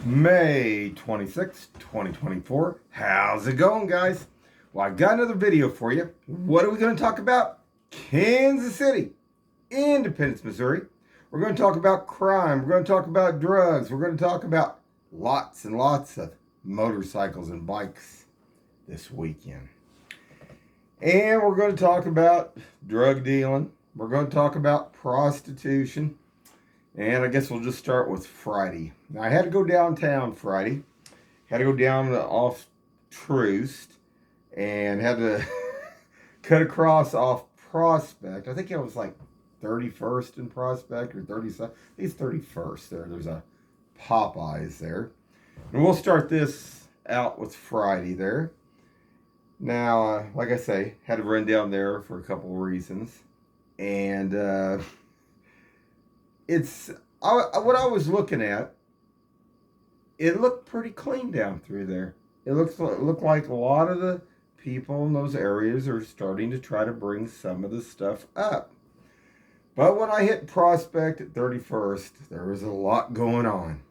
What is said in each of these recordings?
May 26th, 2024. How's it going, guys? Well, I got another video for you. What are we going to talk about? Kansas City, Independence, Missouri. We're going to talk about crime. We're going to talk about drugs. We're going to talk about lots and lots of motorcycles and bikes this weekend. And we're going to talk about drug dealing. We're going to talk about prostitution. And I guess we'll just start with Friday. Now, I had to go downtown Friday. Had to go down off Troost and had to cut across off Prospect. I think it was like 31st in Prospect or 37th. I think it's 31st there. There's a Popeyes there. And we'll start this out with Friday there. Now, like I say, had to run down there for a couple of reasons. And what I was looking at, it looked pretty clean down through there. It looked like a lot of the people in those areas are starting to try to bring some of the stuff up. But when I hit Prospect at 31st, there was a lot going on.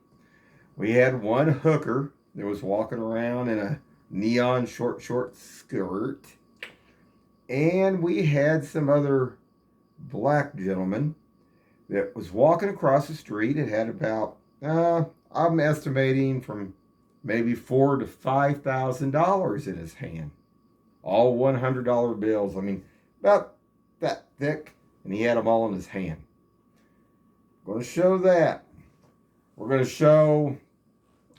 We had one hooker that was walking around in a neon short skirt. And we had some other black gentlemen that was walking across the street. It had about, I'm estimating from maybe $4,000 to $5,000 in his hand. All $100 bills. I mean, about that thick, and he had them all in his hand. I'm going to show that. We're going to show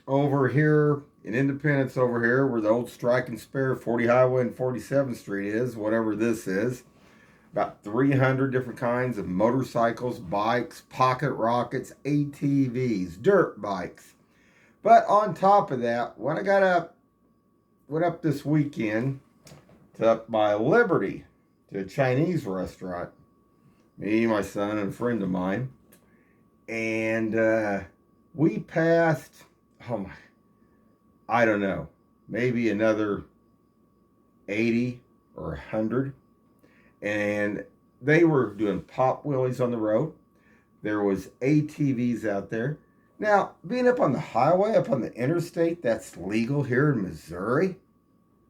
over here in Independence over here where the old Strike and Spare 40 Highway and 47th Street is, whatever this is. About 300 different kinds of motorcycles, bikes, pocket rockets, ATVs, dirt bikes. But on top of that, when I went up this weekend to up by Liberty to a Chinese restaurant, me, my son, and a friend of mine, and we passed, I don't know, maybe another 80 or 100. And they were doing pop wheelies on the road. There was ATVs out there. Now, being up on the highway, up on the interstate, that's legal here in Missouri.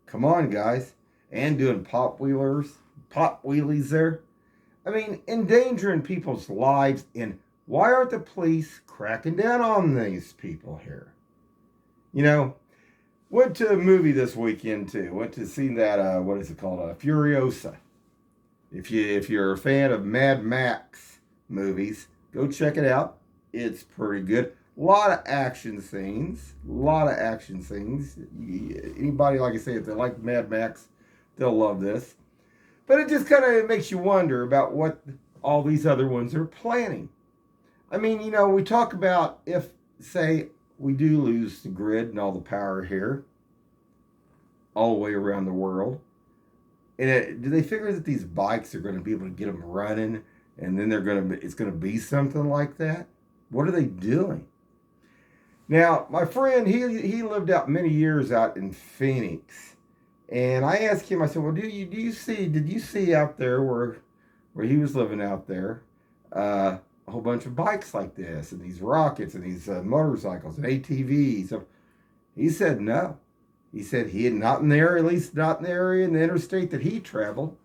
Come on, guys. And doing pop wheelies there. I mean, endangering people's lives. And why aren't the police cracking down on these people here? You know, went to a movie this weekend, too. Went to see that, what is it called? Furiosa. If you're a fan of Mad Max movies, go check it out. It's pretty good. A lot of action scenes. Anybody, like I say, if they like Mad Max, they'll love this. But it just kind of makes you wonder about what all these other ones are planning. I mean, you know, we talk about if, say, we do lose the grid and all the power here, all the way around the world. And do they figure that these bikes are going to be able to get them running, and then it's going to be something like that? What are they doing? Now, my friend, he lived out many years out in Phoenix, and I asked him. I said, "Well, did you see out there where he was living out there, a whole bunch of bikes like this, and these rockets, and these motorcycles, and ATVs?" He said no. He said he had not in there, at least not in the area in the interstate that he traveled.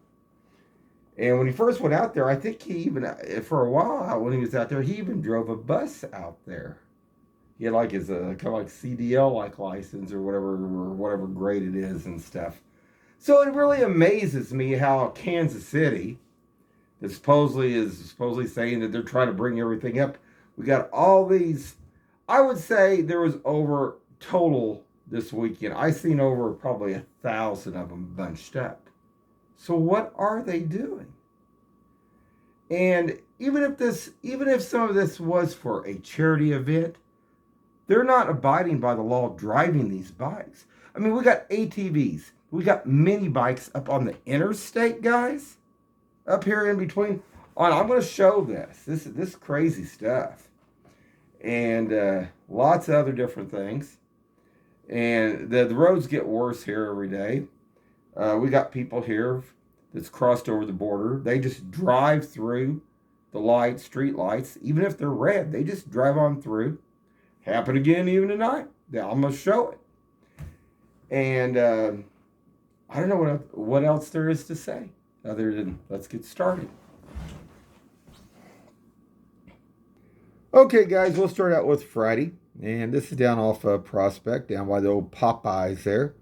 And when he first went out there, I think he even, for a while when he was out there, he even drove a bus out there. He had like his kind of like CDL like license or whatever grade it is and stuff. So it really amazes me how Kansas City, that supposedly saying that they're trying to bring everything up. We got all these. I would say there was over total. This weekend, I seen over probably 1,000 of them bunched up. So what are they doing? And even if some of this was for a charity event, they're not abiding by the law driving these bikes. I mean, we got ATVs, we got mini bikes up on the interstate, guys, up here in between. I'm going to show this crazy stuff, and lots of other different things. And the roads get worse here every day. We got people here that's crossed over the border. They just drive through the lights, street lights, even if they're red. They just drive on through. Happened again even tonight. I'm going to show it. And I don't know what else there is to say other than let's get started. Okay, guys, we'll start out with Friday. And this is down off Prospect, down by the old Popeyes there.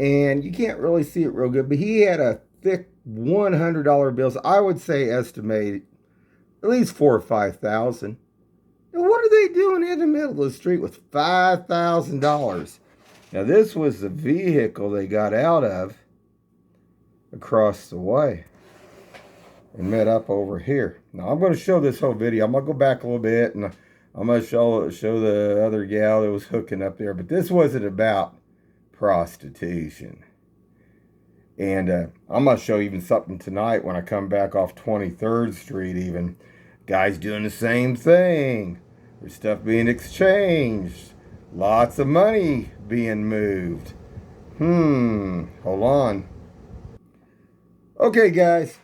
And you can't really see it real good, but he had a thick $100 bills. I would say estimate at least 4,000 or 5,000. Now, what are they doing in the middle of the street with $5,000? Now, this was the vehicle they got out of across the way and met up over here. Now, I'm going to show this whole video. I'm going to go back a little bit, and I'm going to show the other gal that was hooking up there. But this wasn't about prostitution. And I'm going to show even something tonight when I come back off 23rd Street even. Guys doing the same thing. There's stuff being exchanged. Lots of money being moved. Hold on. Okay, guys.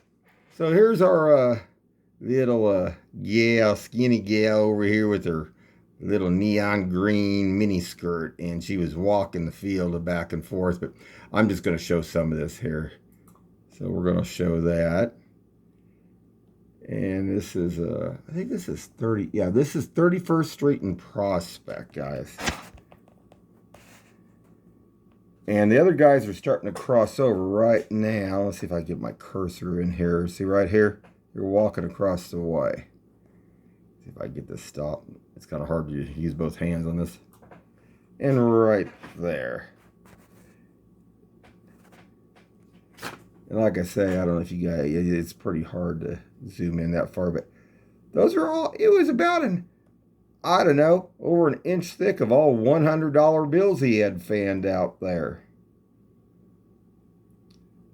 So here's our little gal, skinny gal over here with her little neon green mini skirt, and she was walking the field back and forth, but I'm just going to show some of this here. So we're going to show that. And this is I think this is 30. Yeah, this is 31st Street and Prospect, guys. And the other guys are starting to cross over right now. Let's see if I get my cursor in here. See right here? You're walking across the way. See if I get this stopped. It's kind of hard to use both hands on this. And right there. And like I say, I don't know if you guys, it's pretty hard to zoom in that far, but those are all, it was about I don't know, over an inch thick of all $100 bills he had fanned out there.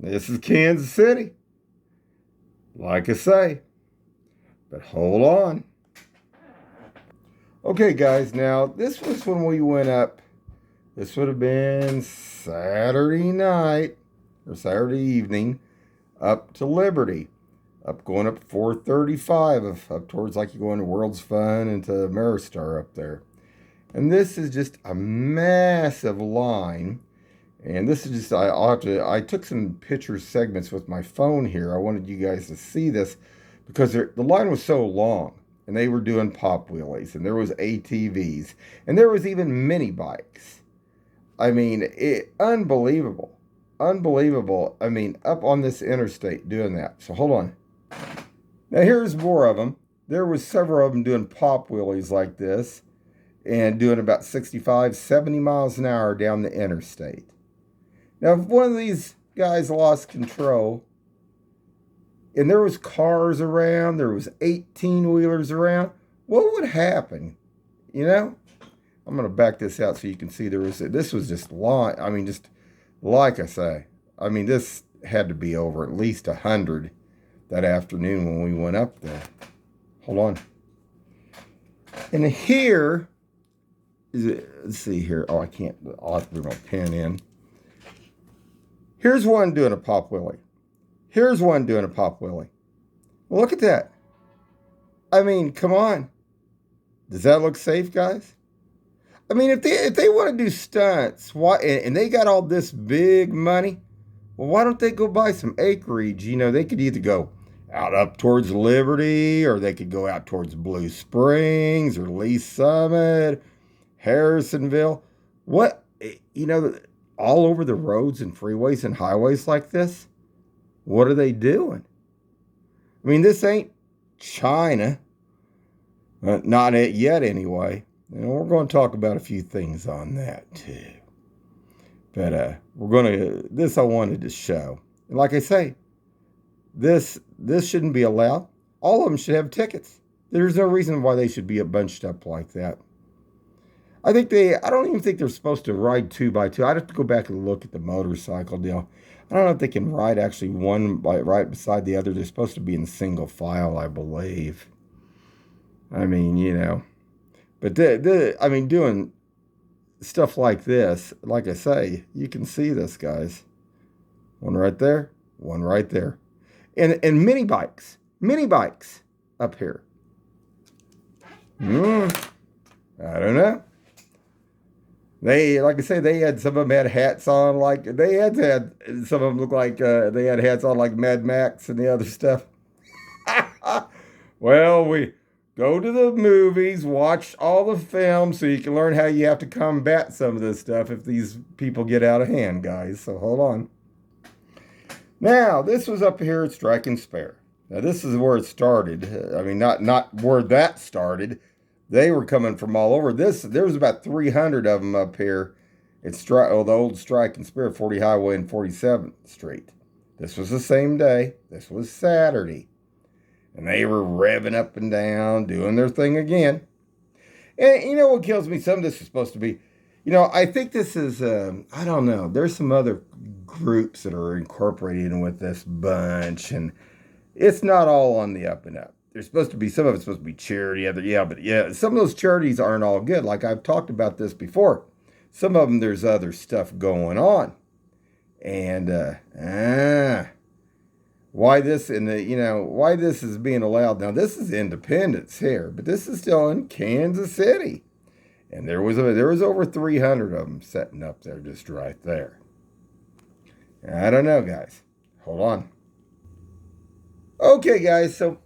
This is Kansas City. Like I say. But hold on. Okay, guys, now this was when we went up. This would have been Saturday night or Saturday evening up to Liberty. Going up 435 up towards like you're going to World's Fun and to Ameristar up there. And this is just a massive line. And this is just, I took some picture segments with my phone here. I wanted you guys to see this because the line was so long. And they were doing pop wheelies. And there was ATVs. And there was even mini bikes. I mean, unbelievable. Unbelievable. I mean, up on this interstate doing that. So hold on. Now here's more of them. There was several of them doing pop wheelies like this and doing about 65, 70 miles an hour down the interstate. Now if one of these guys lost control and there was cars around, there was 18-wheelers around, what would happen? You know? I'm going to back this out so you can see this was just long. I mean, just like I say, I mean, this had to be over at least 100 that afternoon when we went up there. Hold on. And here is it. Let's see here. Oh, I can't. I'll have to bring my pen in. Here's one doing a pop wheelie. Here's one doing a pop wheelie. Well, look at that. I mean, come on. Does that look safe, guys? I mean, if they want to do stunts, why? And they got all this big money. Well, why don't they go buy some acreage? You know, they could either go out up towards Liberty, or they could go out towards Blue Springs, or Lee Summit, Harrisonville. What, you know, all over the roads and freeways and highways like this, what are they doing? I mean, this ain't China. Not yet, anyway. And we're going to talk about a few things on that, too. But this I wanted to show. And like I say, this shouldn't be allowed. All of them should have tickets. There's no reason why they should be bunched up like that. I don't even think they're supposed to ride 2x2. I'd have to go back and look at the motorcycle deal. I don't know if they can ride actually one right beside the other. They're supposed to be in single file, I believe. I mean, you know. But I mean, doing stuff like this, like I say, you can see this, guys. One right there, one right there. And mini bikes up here. I don't know. They, like I say, they had some of them had hats on, like they had some of them look like they had hats on like Mad Max and the other stuff. Well, we go to the movies, watch all the films, so you can learn how you have to combat some of this stuff if these people get out of hand, guys. So hold on. Now, this was up here at Strike and Spare. Now, this is where it started. I mean, not where that started. They were coming from all over. There was about 300 of them up here at the old Strike and Spare, 40 Highway and 47th Street. This was the same day. This was Saturday. And they were revving up and down, doing their thing again. And you know what kills me? Some of this is supposed to be, I think this is, I don't know. There's some other groups that are incorporated with this bunch, and it's not all on the up and up. There's supposed to be, some of it's supposed to be charity, but some of those charities aren't all good. Like I've talked about this before. Some of them, there's other stuff going on. And, why this why this is being allowed. Now, this is Independence here, but this is still in Kansas City. And there was over 300 of them setting up there just right there. I don't know, guys. Hold on. Okay, guys, so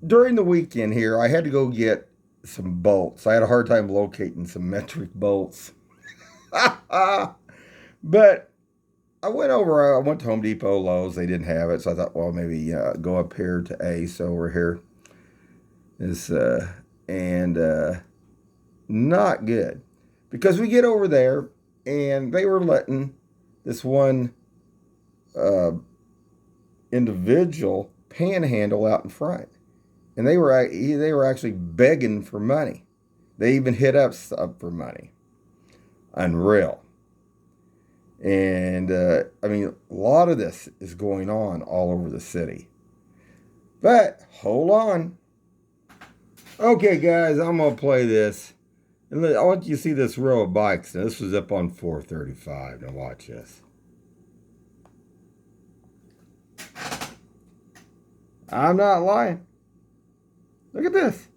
during the weekend here, I had to go get some bolts. I had a hard time locating some metric bolts. But I went to Home Depot, Lowe's. They didn't have it, so I thought, well, maybe go up here to Ace over here. Not good. Because we get over there, and they were letting this one individual panhandle out in front. And they were actually begging for money. They even hit us up for money. Unreal. And, I mean, a lot of this is going on all over the city. But, hold on. Okay, guys, I'm going to play this. And I want you to see this row of bikes. Now, this was up on 435. Now, watch this. I'm not lying. Look at this.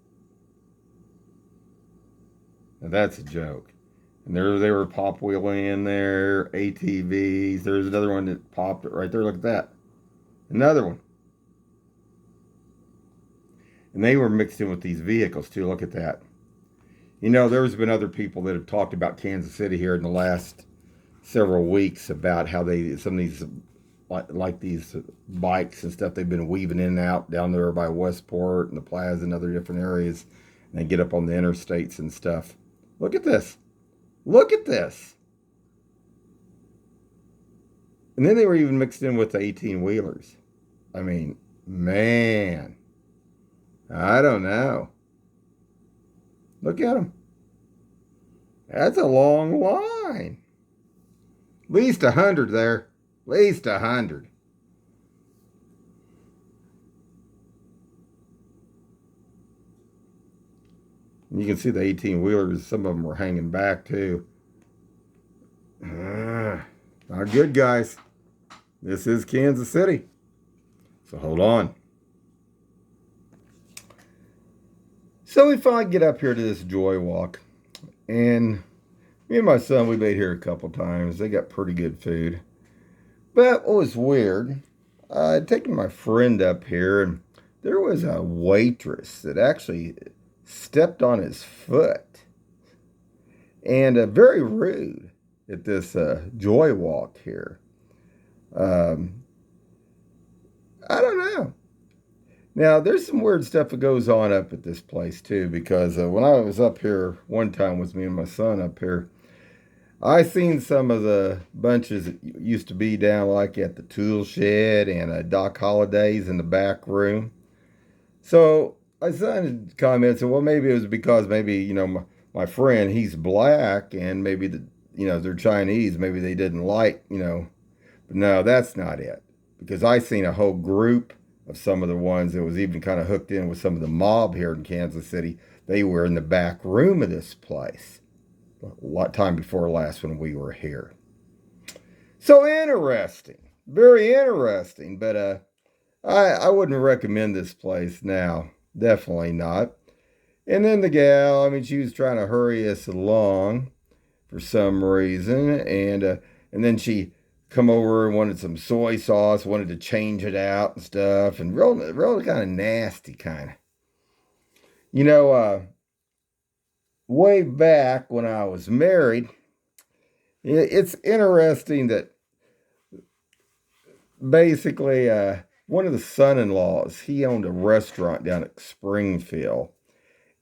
Now, that's a joke. And they were pop wheeling in there, ATVs. There's another one that popped it right there. Look at that. Another one. And they were mixed in with these vehicles too. Look at that. There's been other people that have talked about Kansas City here in the last several weeks about how some of these, like these bikes and stuff, they've been weaving in and out down there by Westport and the Plaza and other different areas. And they get up on the interstates and stuff. Look at this. Look at this. And then they were even mixed in with the 18-wheelers. I mean, man. I don't know. Look at them. That's a long line. At least 100 there. At least 100. You can see the 18-wheelers, some of them were hanging back too. Not good, guys. This is Kansas City. So hold on. So we finally get up here to this joy walk. And me and my son, we made here a couple times. They got pretty good food. But what was weird, I'd taken my friend up here, and there was a waitress that actually stepped on his foot. And very rude at this joy walk here. I don't know. Now, there's some weird stuff that goes on up at this place, too, because when I was up here one time with me and my son up here, I seen some of the bunches that used to be down like at the tool shed and Doc Holliday's in the back room. So my son commented, well, maybe it was because maybe, my friend, he's black, and maybe, they're Chinese. Maybe they didn't like, But no, that's not it. Because I seen a whole group of some of the ones that was even kind of hooked in with some of the mob here in Kansas City. They were in the back room of this place a lot time before last when we were here. So interesting. Very interesting. But I wouldn't recommend this place now. Definitely not. And then the gal, I mean, she was trying to hurry us along for some reason, and then she come over and wanted some soy sauce, wanted to change it out and stuff, and real kind of nasty kind of. You know, way back when I was married, it's interesting that basically one of the son-in-laws, he owned a restaurant down at Springfield.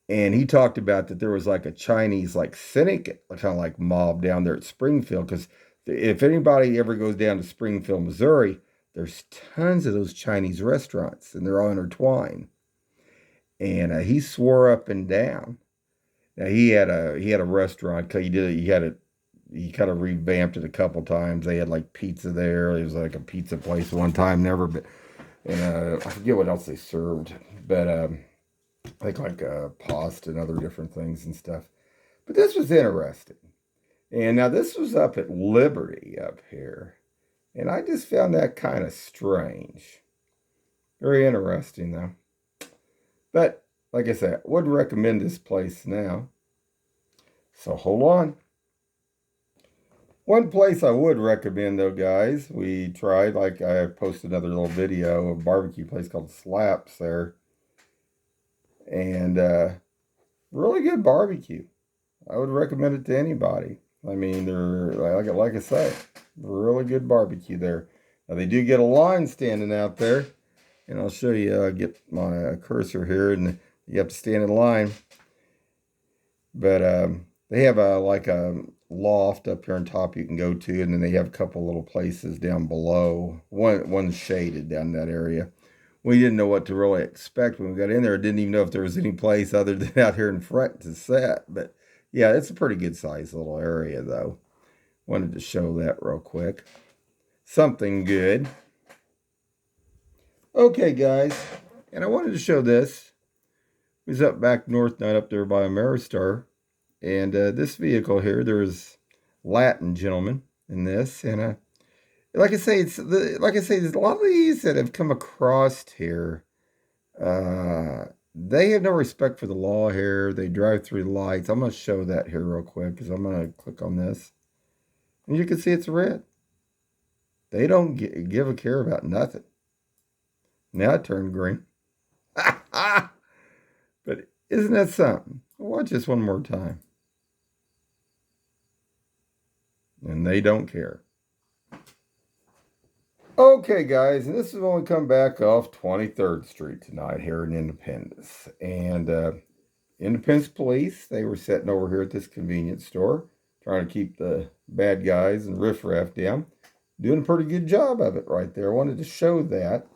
And he talked about that there was like a Chinese like syndicate, kind of like mob down there at Springfield. Because if anybody ever goes down to Springfield, Missouri, there's tons of those Chinese restaurants, and they're all intertwined. And he swore up and down. Now he had a restaurant. He kind of revamped it a couple times. They had like pizza there. It was like a pizza place one time, never. But and I forget what else they served, but I think like pasta and other different things and stuff. But this was interesting. And now this was up at Liberty up here. And I just found that kind of strange. Very interesting though. But like I said, I wouldn't recommend this place now. So hold on. One place I would recommend though, guys, we tried, like I posted another little video of a barbecue place called Slaps there. And really good barbecue. I would recommend it to anybody. I mean, they're like I say, really good barbecue there. Now they do get a line standing out there, and I'll show you. Get my cursor here, and you have to stand in line. But they have like a loft up here on top you can go to, and then they have a couple little places down below. One's shaded down that area. We didn't know what to really expect when we got in there. Didn't even know if there was any place other than out here in front to set. But yeah, it's a pretty good sized little area though. Wanted to show that real quick. Something good. Okay, guys. And I wanted to show this. It was up back north, not up there by Ameristar. And this vehicle here, there's Latin gentlemen in this. And like I say, there's a lot of these that have come across here. They have no respect for the law here. They drive through lights. I'm going to show that here real quick because I'm going to click on this. And you can see it's red. They don't give a care about nothing. Now it turned green. But isn't that something? Watch this one more time. And they don't care. Okay, guys, and this is when we come back off 23rd Street tonight here in Independence. And Independence Police, they were sitting over here at this convenience store, trying to keep the bad guys and riffraff down. Doing a pretty good job of it right there. I wanted to show that.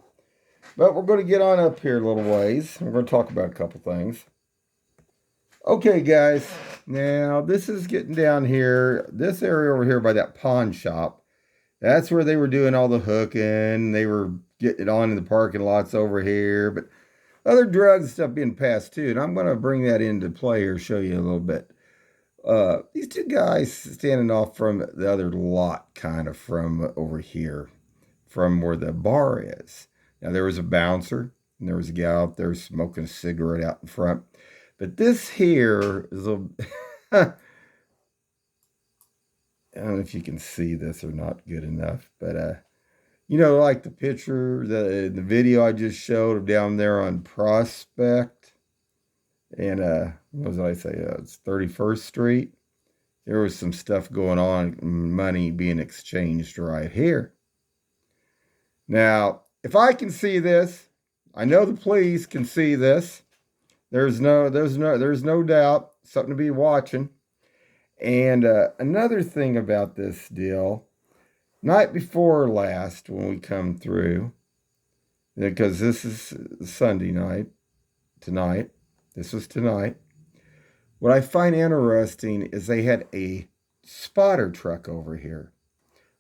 But we're going to get on up here a little ways. We're going to talk about a couple things. Okay, guys, now this is getting down here. This area over here by that pawn shop. That's where they were doing all the hooking. They were getting it on in the parking lots over here. But other drugs and stuff being passed too. And I'm going to bring that into play here, show you a little bit. These two guys standing off from the other lot, kind of from over here, from where the bar is. Now, there was a bouncer, and there was a guy out there smoking a cigarette out in front. But this here is a... I don't know if you can see this or not good enough, but you know, like the picture, the video I just showed of down there on Prospect, and what was I say? It's 31st Street. There was some stuff going on, money being exchanged right here. Now, if I can see this, I know the police can see this. There's no doubt, something to be watching. And another thing about this deal, night before last when we come through, because this is Sunday night, tonight, this was tonight. What I find interesting is they had a spotter truck over here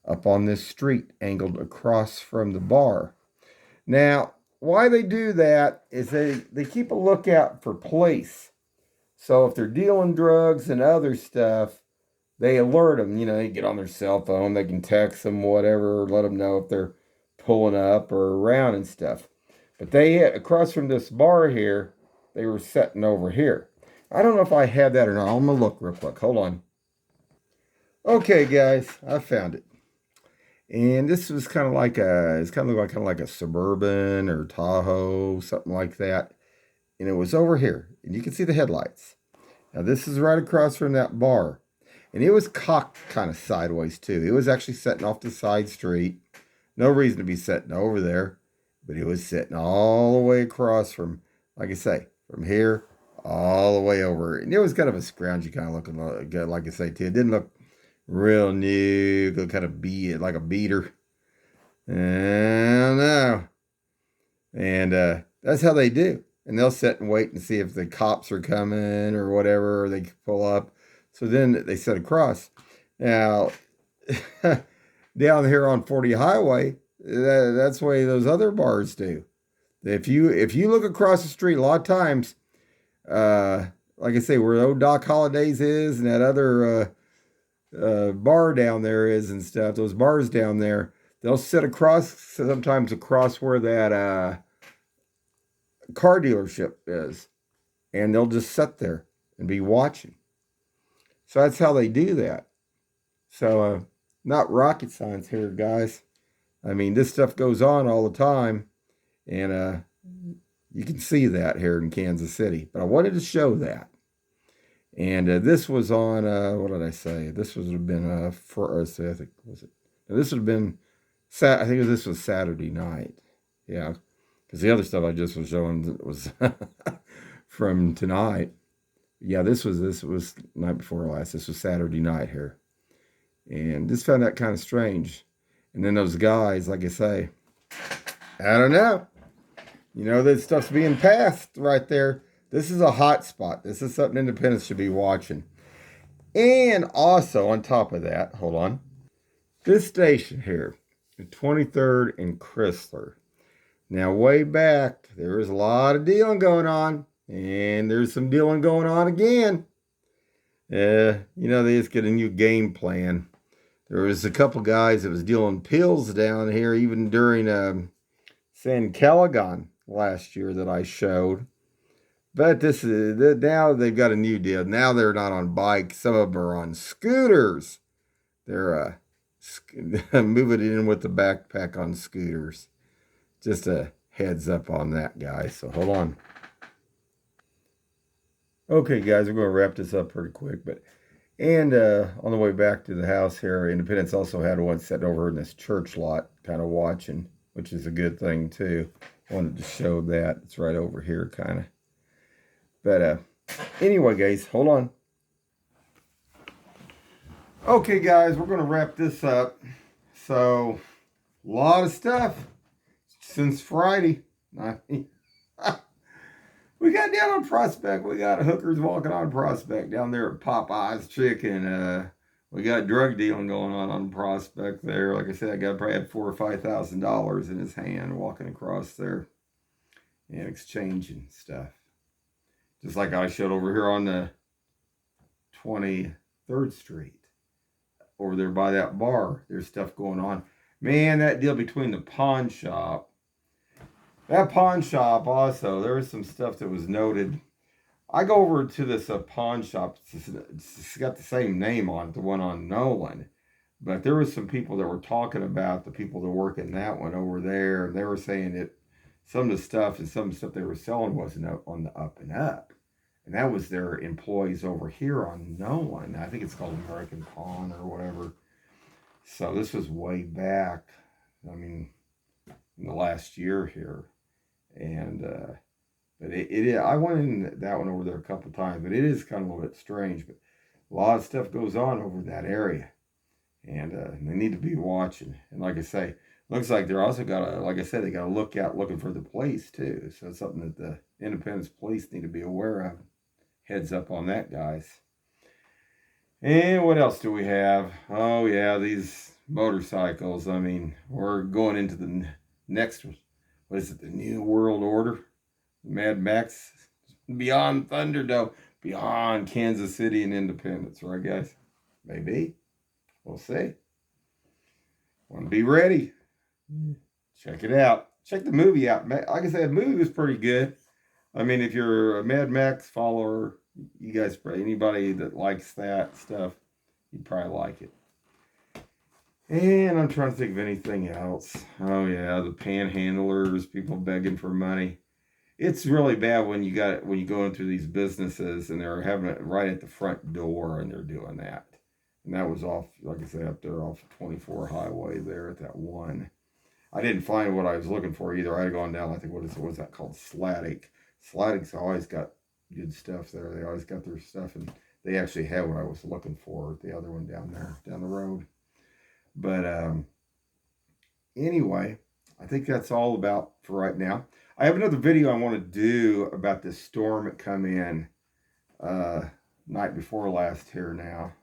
up on this street angled across from the bar. Now, why they do that is they keep a lookout for police. So if they're dealing drugs and other stuff, they alert them. You know, they get on their cell phone, they can text them, whatever, or let them know if they're pulling up or around and stuff. But they, across from this bar here, they were sitting over here. I don't know if I have that or not. I'm gonna look real quick. Hold on. Okay, guys, I found it. And this was kind of like it's kind of like a Suburban or Tahoe, something like that. And it was over here, and you can see the headlights. Now this is right across from that bar, and it was cocked kind of sideways too. It was actually setting off the side street. No reason to be sitting over there, but it was sitting all the way across from, like I say, from here all the way over. And it was kind of a scroungy kind of looking, like I say too. It didn't look real new, looked kind of like a beater. And no. And that's how they do. And they'll sit and wait and see if the cops are coming or whatever, or they pull up. So then they sit across. Now, down here on 40 Highway, that's the way those other bars do. If you look across the street, a lot of times, like I say, where old Doc Hollidays is and that other bar down there is and stuff, those bars down there, they'll sit across, sometimes across where that car dealership is, and they'll just sit there and be watching. So that's how they do that. So, not rocket science here, guys. I mean, this stuff goes on all the time, and you can see that here in Kansas City. But I wanted to show that. And this was on, what did I say? This would have been, for us, I think, was it? This would have been, I think this was Saturday night. Yeah. Because the other stuff I just was showing was from tonight. Yeah, this was night before last. This was Saturday night here. And just found that kind of strange. And then those guys, like I say, I don't know. You know, this stuff's being passed right there. This is a hot spot. This is something independents should be watching. And also, on top of that, hold on. This station here, the 23rd and Chrysler. Now, way back, there was a lot of dealing going on. And there's some dealing going on again. You know, they just get a new game plan. There was a couple guys that was dealing pills down here, even during San Caligon last year that I showed. But this is now they've got a new deal. Now they're not on bikes. Some of them are on scooters. They're moving in with the backpack on scooters. Just a heads up on that, guys. So hold on. Okay, guys, we're going to wrap this up pretty quick. And on the way back to the house here, Independence also had one sitting over in this church lot, kind of watching, which is a good thing too. Wanted to show that. It's right over here, kind of. But anyway, guys, hold on. Okay, guys, we're going to wrap this up. So, a lot of stuff since Friday. We got down on Prospect. We got hookers walking on Prospect down there at Popeye's Chicken. We got drug dealing going on Prospect there. Like I said, that guy probably had $4,000 or $5,000 in his hand walking across there and exchanging stuff. Just like I showed over here on the 23rd Street. Over there by that bar, there's stuff going on. Man, that deal between the pawn shop. That pawn shop also, there was some stuff that was noted. I go over to this pawn shop. It's got the same name on it, the one on Nolan. But there was some people that were talking about the people that work in that one over there. And they were saying that some of the stuff they were selling wasn't on the up and up. And that was their employees over here on Nolan. I think it's called American Pawn or whatever. So this was way back, I mean, in the last year here. And, but I went in that one over there a couple times, but it is kind of a little bit strange. But a lot of stuff goes on over that area. And they need to be watching. And like I say, looks like they're also got to, like I said, they got to look out looking for the police too. So it's something that the Independence police need to be aware of. Heads up on that, guys. And what else do we have? Oh, yeah, these motorcycles. I mean, we're going into the next, what is it, the New World Order? Mad Max, beyond Thunderdome, beyond Kansas City and Independence, right, guys? Maybe. We'll see. Want to be ready. Check it out. Check the movie out. Like I said, the movie was pretty good. I mean, if you're a Mad Max follower, You guys, probably anybody that likes that stuff, you'd probably like it. And I'm trying to think of anything else. Oh yeah, the panhandlers, people begging for money. It's really bad when you go into these businesses and they're having it right at the front door and they're doing that. And that was off, like I say, up there off 24 highway there at that one. I didn't find what I was looking for either. I had gone down. I think what's that called? Sladdick. Sladdick's always got good stuff there. They always got their stuff, and they actually had what I was looking for at the other one down there, down the road. But anyway, I think that's all about for right now. I have another video I want to do about this storm that come in night before last here now.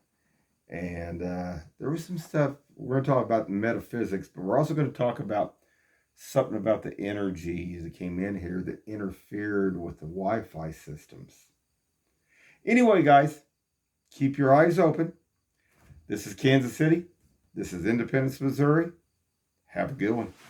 And there was some stuff, we're going to talk about the metaphysics, but we're also going to talk about something about the energies that came in here that interfered with the Wi-Fi systems. Anyway, guys, keep your eyes open. This is Kansas City. This is Independence, Missouri. Have a good one.